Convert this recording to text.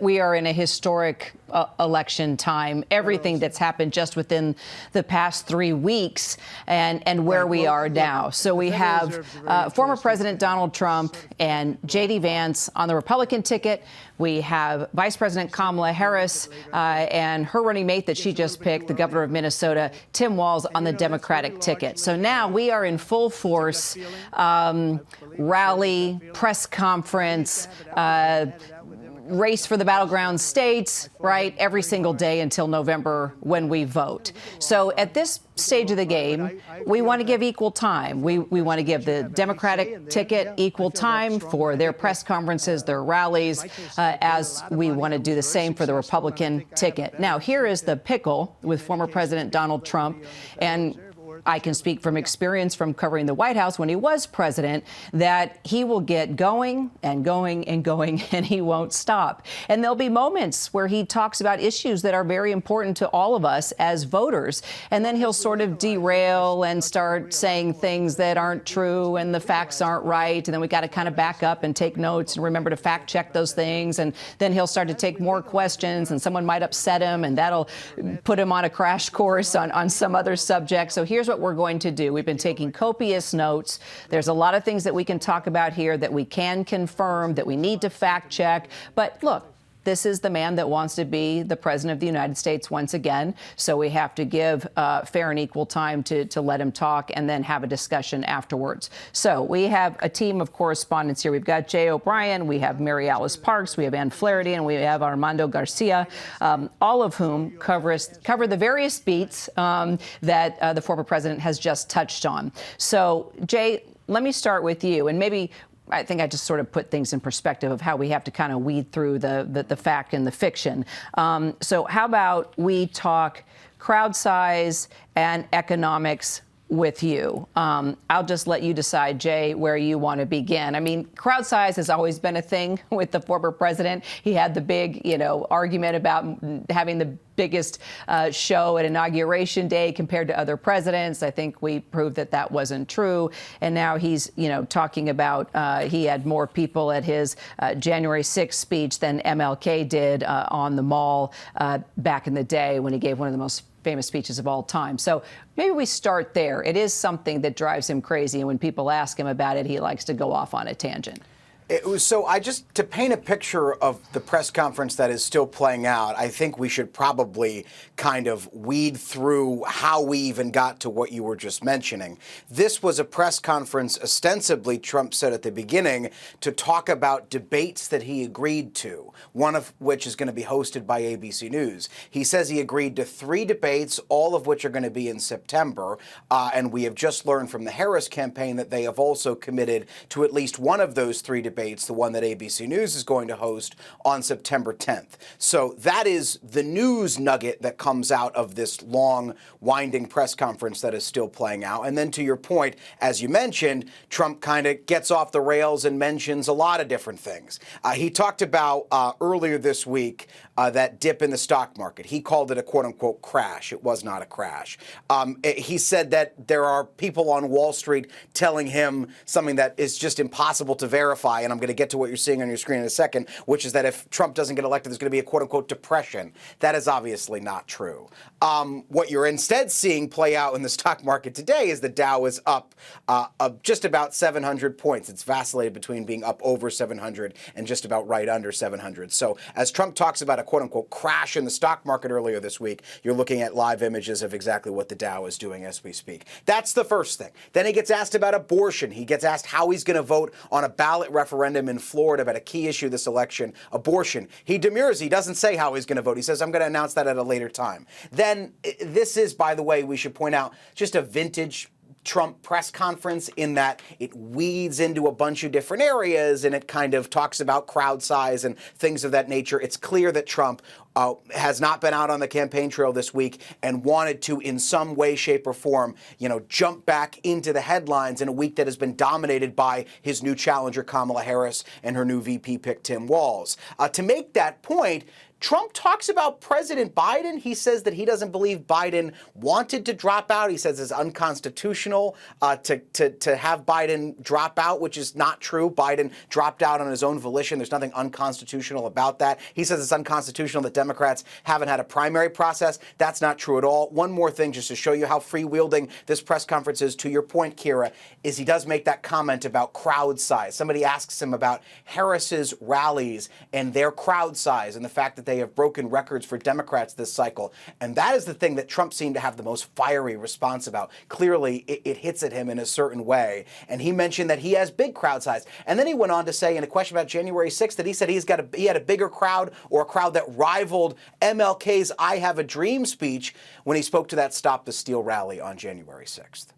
We are in a historic election time. Everything that's happened just within the past 3 weeks and where we are now. So we have former President Donald Trump and J.D. Vance on the Republican ticket. We have Vice President Kamala Harris and her running mate that she just picked, the governor of Minnesota, Tim Walz, on the Democratic ticket. So now we are in full force rally, press conference, race for the battleground states, right, every single day until November when we vote. So at this stage of the game, we want to give equal time. We want to give the Democratic ticket equal time for their press conferences, their rallies, as we want to do the same for the Republican ticket. Now, here is the pickle with former President Donald Trump, and I can speak from experience from covering the White House when he was president, that he will get going and going and going, and he won't stop. And there'll be moments where he talks about issues that are very important to all of us as voters. And then he'll sort of derail and start saying things that aren't true and the facts aren't right. And then we got to kind of back up and take notes and remember to fact check those things. And then he'll start to take more questions and someone might upset him and that'll put him on a crash course on some other subject. So here's what we're going to do. We've been taking copious notes. There's a lot of things that we can talk about here that we can confirm, that we need to fact check. But look, this is the man that wants to be the president of the United States once again. So we have to give fair and equal time to let him talk and then have a discussion afterwards. So we have a team of correspondents here. We've got Jay O'Brien, we have Mary Alice Parks, we have Ann Flaherty, and we have Armando Garcia, all of whom cover the various beats that the former president has just touched on. So, Jay, let me start with you, and maybe I think I just sort of put things in perspective of how we have to kind of weed through the fact and the fiction. So how about we talk crowd size and economics with you? I'll just let you decide, Jay, where you want to begin. I mean, crowd size has always been a thing with the former president. He had the big, argument about having the biggest show at Inauguration Day compared to other presidents. I think we proved that that wasn't true. And now he's, talking about he had more people at his January 6th speech than MLK did on the Mall back in the day when he gave one of the most famous speeches of all time. So maybe we start there. It is something that drives him crazy. And when people ask him about it, he likes to go off on a tangent. To paint a picture of the press conference that is still playing out, I think we should probably kind of weed through how we even got to what you were just mentioning. This was a press conference, ostensibly, Trump said at the beginning, to talk about debates that he agreed to, one of which is going to be hosted by ABC News. He says he agreed to 3 debates, all of which are going to be in September. And we have just learned from the Harris campaign that they have also committed to at least one of those 3 debates, the one that ABC News is going to host on September 10th. So that is the news nugget that comes out of this long, winding press conference that is still playing out. And then to your point, as you mentioned, Trump kind of gets off the rails and mentions a lot of different things. He talked about earlier this week that dip in the stock market. He called it a quote-unquote crash. It was not a crash. He said that there are people on Wall Street telling him something that is just impossible to verify, and I'm going to get to what you're seeing on your screen in a second, which is that if Trump doesn't get elected, there's going to be a quote-unquote depression. That is obviously not true. What you're instead seeing play out in the stock market today is the Dow is up just about 700 points. It's vacillated between being up over 700 and just about right under 700. So as Trump talks about a quote-unquote crash in the stock market earlier this week, you're looking at live images of exactly what the Dow is doing as we speak. That's the first thing. Then he gets asked about abortion. He gets asked how he's going to vote on a ballot referendum in Florida about a key issue this election, abortion. He demurs. He doesn't say how he's going to vote. He says, I'm going to announce that at a later time. Then this is, by the way, we should point out, just a vintage Trump press conference in that it weeds into a bunch of different areas and it kind of talks about crowd size and things of that nature. It's clear that Trump has not been out on the campaign trail this week and wanted to, in some way, shape, or form, jump back into the headlines in a week that has been dominated by his new challenger, Kamala Harris, and her new VP pick, Tim Walz. To make that point, Trump talks about President Biden. He says that he doesn't believe Biden wanted to drop out. He says it's unconstitutional to have Biden drop out, which is not true. Biden dropped out on his own volition. There's nothing unconstitutional about that. He says it's unconstitutional that Democrats haven't had a primary process. That's not true at all. One more thing, just to show you how freewielding this press conference is, to your point, Kira, is he does make that comment about crowd size. Somebody asks him about Harris's rallies and their crowd size and the fact that they have broken records for Democrats this cycle. And that is the thing that Trump seemed to have the most fiery response about. Clearly, it hits at him in a certain way. And he mentioned that he has big crowd size. And then he went on to say in a question about January 6th that he said he had a bigger crowd, or a crowd that rivaled MLK's I Have a Dream speech when he spoke to that Stop the Steal rally on January 6th.